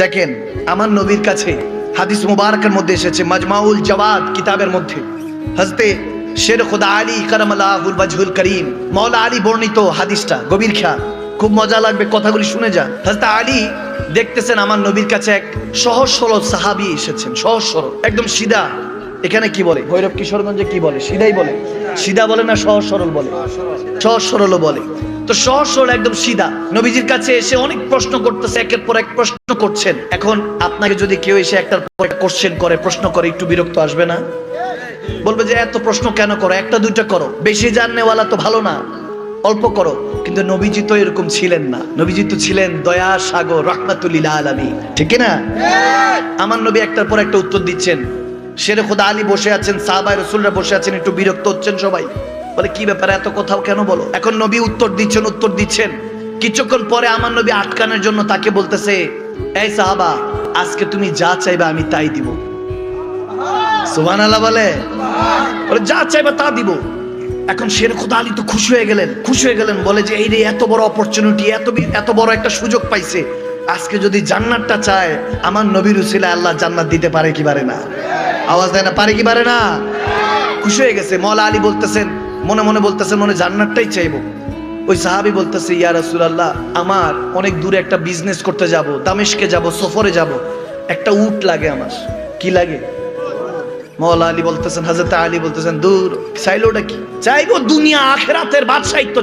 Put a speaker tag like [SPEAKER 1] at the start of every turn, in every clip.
[SPEAKER 1] দেখেন আমার নবীর কাছে হাদিস মুবারকের মধ্যে এসেছে, মাজমাউল জাওয়াদ কিতাবের মধ্যে হযরতে শের খুদা আলী কারামাল্লাহুল ওয়াজহুল করিম মাওলা আলী বর্ণিত হাদিসটা, গভীর খেয়াল, খুব মজা লাগবে, কথাগুলি শুনে যান। হযরত আলী দেখতেছেন আমার নবীর কাছে এক সহজ সরল সাহাবী এসেছেন, সহজ সরল একদম সিধা। এখানে কি বলে, ভৈরব কিশোরগঞ্জে কি বলে, সিধাই বলে, সিধা বলে না সহজ সরল বলে, সহজ সরলও বলে। তো সহজ সরল একদম সিধা নবীজির কাছে এসে অনেক প্রশ্ন করতেছে, একের পর এক প্রশ্ন করছেন। এখন আপনাকে যদি কেউ এসে একটার পর একটা কোশ্চেন করে, প্রশ্ন করে, একটু বিরক্ত আসবে না? বলবে যে এত প্রশ্ন কেন করো, একটা দুইটা করো, বেশি জাননেওয়ালা তো ভালো না, অল্প করো। কিন্তু নবীজি তো এরকম ছিলেন না, নবীজি তো ছিলেন দয়া সাগর, রাহমাতুল লিল আলামিন, ঠিক না? আমার নবী একটার পর একটা উত্তর দিচ্ছেন। শেরে খুদা আলী বসে আছেন, সাহাবায়ে রাসূলরা বসে আছেন, একটু বিরক্ত হচ্ছেন সবাই, বলে কি ব্যাপার, এত কথাও কেন বলো। এখন নবী উত্তর দিচ্ছেন। কিছুক্ষণ পরে আমার নবী আটকানোর জন্য তাকে বলতেছে, এই সাহাবা, আজকে তুমি যা চাইবা আমি তাই দিব। সুবহানাল্লাহ বলে, যা চাইবা তা দিব। এখন শের খুদা আলী তো খুশি হয়ে গেলেন, বলে যে এই রে, এত বড় অপরচুনিটি, এত বড় একটা সুযোগ পাইছে, আজকে যদি জান্নাতটা চায়, আমার নবীর উসিলায় আল্লাহ জান্নাত দিতে পারে কি পারে না? আওয়াজ দেয় না, পারে কি পারে না? খুশি হয়ে গেছে। মাওলা আলী বলতেছেন, মনে মনে বলতেছেন, মনে জান্নাতটাই চাইবো। ওই সাহাবী বলতেছে, ইয়া রাসূলুল্লাহ, আমার অনেক দূরে একটা বিজনেস করতে যাব, দামেস্কে যাব, সফরে যাব, একটা উট লাগে আমার। কি লাগে? মাওলা আলী বলতেছেন, হযরত আলী বলতেছেন, দূর, চাইলোটা কি? চাইবো দুনিয়া আখিরাতের বাদশাহিত্ব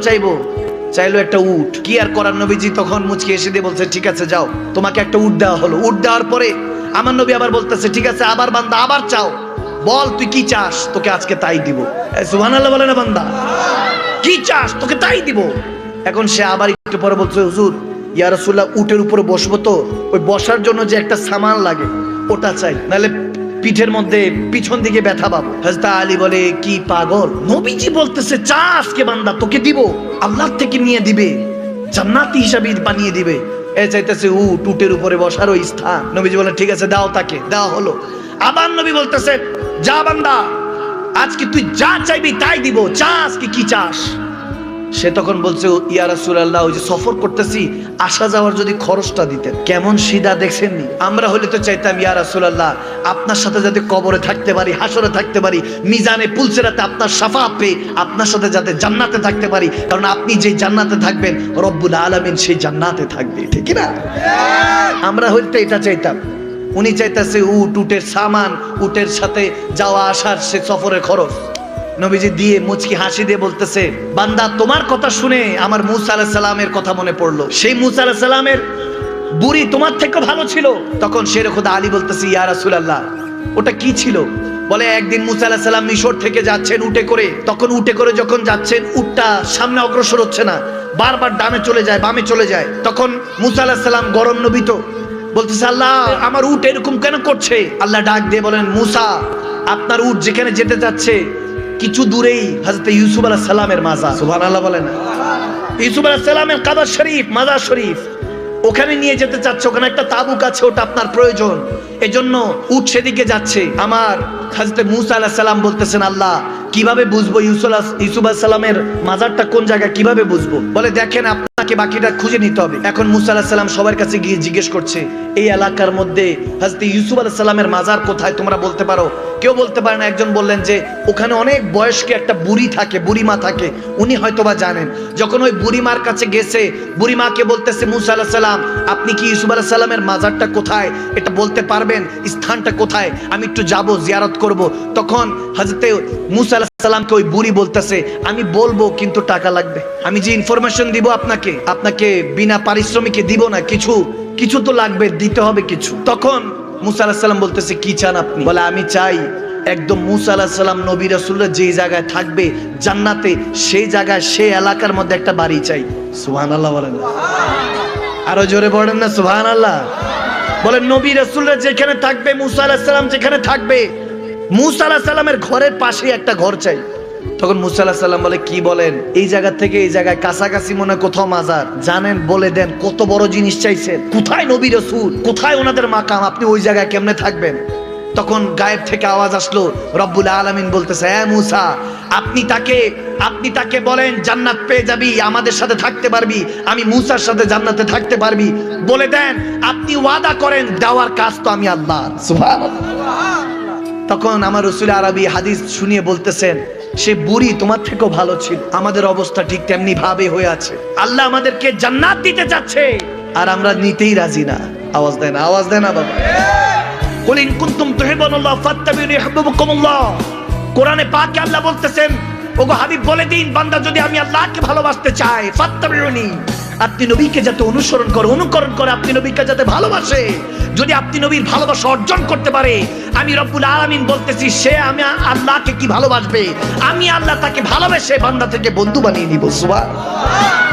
[SPEAKER 1] চাইলো একটা উট। কি আর করার, নবীজি তখন মুচকি এসে দিয়ে বলছে, ঠিক আছে যাও, তোমাকে একটা উট দেওয়া হলো। উট দেওয়ার পরে আমার নবী আবার বলতেছে, ঠিক আছে, আবার বান্দা আবার চাও, বল তুই কি চাস, তোকে আজকে তাই দিব। সুবহানাল্লাহ বলে না বান্দা, কি চাস তোকে তাই দিব। এখন সে আবার একটু পরে বলছে, হুজুর, ইয়া রাসূলুল্লাহ, উটের উপরে বসবো তো, ওই বসার জন্য যে একটা সামান লাগে ওটা চাই, নাহলে পিঠের মধ্যে পিছন দিকে ব্যথা পাবো। হযরত আলী বলে, কি পাগল, নবীজি বলতেছে চা আজকে বান্দা তোকে দিব, আল্লাহ থেকে নিয়ে দিবে, জান্নাতি হিসাবে বানিয়ে দিবে। এ চাইতেছে উটের উপরে বসার ওই স্থান। নবীজি বলে, ঠিক আছে দাও, তাকে দেওয়া হলো। আবার নবী বলতেছে, যা বান্দা, আজকে তুই যা চাইবি তাই দিব, চা আজকে কি চাস। সে তখন বলছে, ইয়া রাসূলুল্লাহ, ওই যে সফর করতেছি, আসা যাওয়ার যদি খরচটা দিতেন। কেমন সিধা দেখছেননি? আমরা হলে তো চাইতাম, ইয়া রাসূলুল্লাহ, আপনার সাথে যাতে কবরে থাকতে পারি, হাসরে থাকতে পারি, মিজানে পুলসিরাতে আপনার শাফাআত পেয়ে আপনার সাথে যাতে জান্নাতে থাকতে পারি, কারণ আপনি যে জান্নাতে থাকবেন, রব্বুল আলামিন সেই জান্নাতে থাকবে, ঠিক না? আমরা হইতে এটা চাইতাম। উনি চাইতেছে উটের সামান, উটের সাথে যাওয়া আসার সে সফরের খরচ। নবীজি দিয়ে মুচকি হাসি দিয়ে বলতেছে, বান্দা, তোমার কথা শুনে আমার মূসা আলাইহিস সালামের কথা মনে পড়লো। সেই মূসা আলাইহিস সালামের বুড়ি তোমার থেকে ভালো ছিল। তখন শের খুদা আলী বলতেছে, ইয়া রাসূলুল্লাহ, ওটা কি ছিল? বলে, একদিন মূসা আলাইহিস সালাম মিশর থেকে যাচ্ছেন উটে করে, তখন উটে করে যখন যাচ্ছেন, উটটা সামনে অগ্রসর হচ্ছে না, বারবার ডানে চলে যায়, বামে চলে যায়। তখন মূসা আলাইহিস সালাম গরম নবী তো, বলতেছে, আল্লাহ, আমার উট এরকম কেন করছে? আল্লাহ ডাক দিয়ে বলেন, মূসা, আপনার উট যেখানে যেতে যাচ্ছে কিছু দূরেই হযরত ইউসুফ আলাইহিস সালামের মাজার। সুবহানাল্লাহ বলেন। ইউসুফ আলাইহিস সালামের কাবা শরীফ, মাজার শরীফ, ওখানে নিয়ে যেতে চাচ্ছে, ওখানে একটা তাবুক আছে, ওটা আপনার প্রয়োজন, এজন্য উট সেদিকে যাচ্ছে। আমার হযরত মূসা আলাইহিস সালাম বলতেছেন, আল্লাহ, কিভাবে বুঝবো ইউসুফ আলাইহিস সালামের মাজারটা কোন জায়গায়, কিভাবে বুঝবো? বলে, দেখেন, আপনাকে বাকিটা খুঁজে নিতে হবে। এখন মূসা আলাইহিস সালাম সবার কাছে গিয়ে জিজ্ঞেস করছে, এই এলাকার মধ্যে হযরত ইউসুফ আলাইহিস সালামের মাজার কোথায়, তোমরা বলতে পারো? কেউ বলতে পারে না। একজন বললেন যে ওখানে অনেক বয়স্ক একটা বুড়ি থাকে, বুড়িমা থাকে, উনি হয়তোবা জানেন। যখন ওই বুড়িমার কাছে গেছে, বুড়িমাকে বলতেছে, মূসা আলাইহিস সালাম, আপনি কি ইউসুফ আলাইহিস সালামের মাজারটা কোথায়, এটা বলতে পারবেন, স্থানটা কোথায়, আমি একটু যাব, জিয়ারত করব। তখন হযরত মূসা আলাইহিস সালামকে ওই বুড়ি বলতেছে, আমি বলবো, কিন্তু টাকা লাগবে। আমি যে ইনফরমেশন দিব আপনাকে বিনা পারিশ্রমিকে দিব না, কিছু তো লাগবে, দিতে হবে কিছু। তখন মূসা আলাইহিস সালাম বলতেছে, কি চান আপনি? বলে, আমি চাই একদম মূসা আলাইহিস সালাম নবী রাসূলরা যে জায়গায় থাকবে জান্নাতে, সেই জায়গায়, সেই এলাকার মধ্যে একটা বাড়ি চাই। সুবহানাল্লাহ বলেন। আরো জোরে বলেন না সুবহানাল্লাহ। বলেন, নবী রাসূলরা যেখানে থাকবে, মূসা আলাইহিস সালাম যেখানে থাকবে, মূসা আলাইহিস সালামের ঘরের পাশে একটা ঘর চাই। তখন মূসা আলাইহিস সালাম বলে, কি বলেন, এই জায়গা থেকে এই জায়গায় কাছাকাছি মনে কোথাও মাজার জানেন? বলে দেন, কত বড় জিনিস চাইছেন, কোথায় নবী রাসূল, কোথায় ওনাদের মাকাম, আপনি ওই জায়গায় কেমনে থাকবেন? তখন গায়েব থেকে আওয়াজ আসলো, রব্বুল আলামিন বলতেছে, হ্যাঁ মুসা, আপনি তাকে বলেন জান্নাত পেয়ে যাবি, আমাদের সাথে থাকতে পারবি, আমি মুসার সাথে জান্নাতে থাকতে পারবি, বলে দেন, আপনি ওয়াদা করেন, দেওয়ার কাজ তো আমি আল্লাহ। সুবহানাল্লাহ। তখন আমার রাসূল আরবী হাদিস শুনিয়ে বলতেছেন, সে বুড়ি তোমার থেকেও ভালো ছিল, আমাদের অবস্থা ঠিক তেমনি ভাবে হয়ে আছে। আল্লাহ আমাদেরকে জান্নাত দিতে চাচ্ছে আর আমরা নিতেই রাজি না। আওয়াজ দেয় না বাবা। কুল ইন কুনতুম তুহিব্বুনাল্লাহ ফাত্তাবিউনি ইউহিব্বুকুমুল্লাহ। কোরআনে পাকে আল্লাহ বলতেছেন, ওগো হাবিব বলে দিন, বান্দা যদি আমি আল্লাহকে ভালোবাসতে চাই, ফাত্তাবিউনি, আপনি নবীকে যাতে অনুকরণ করে আপনি নবীকে যাতে ভালোবাসে, যদি আপনি নবীর ভালোবাসা অর্জন করতে পারে, আমি রব্বুল আলামিন বলতেছি, সে আমি আল্লাহকে কি ভালোবাসবে, আমি আল্লাহ তাকে ভালোবেসে বান্দা থেকে বন্ধু বানিয়ে নিব। সুবহানাল্লাহ।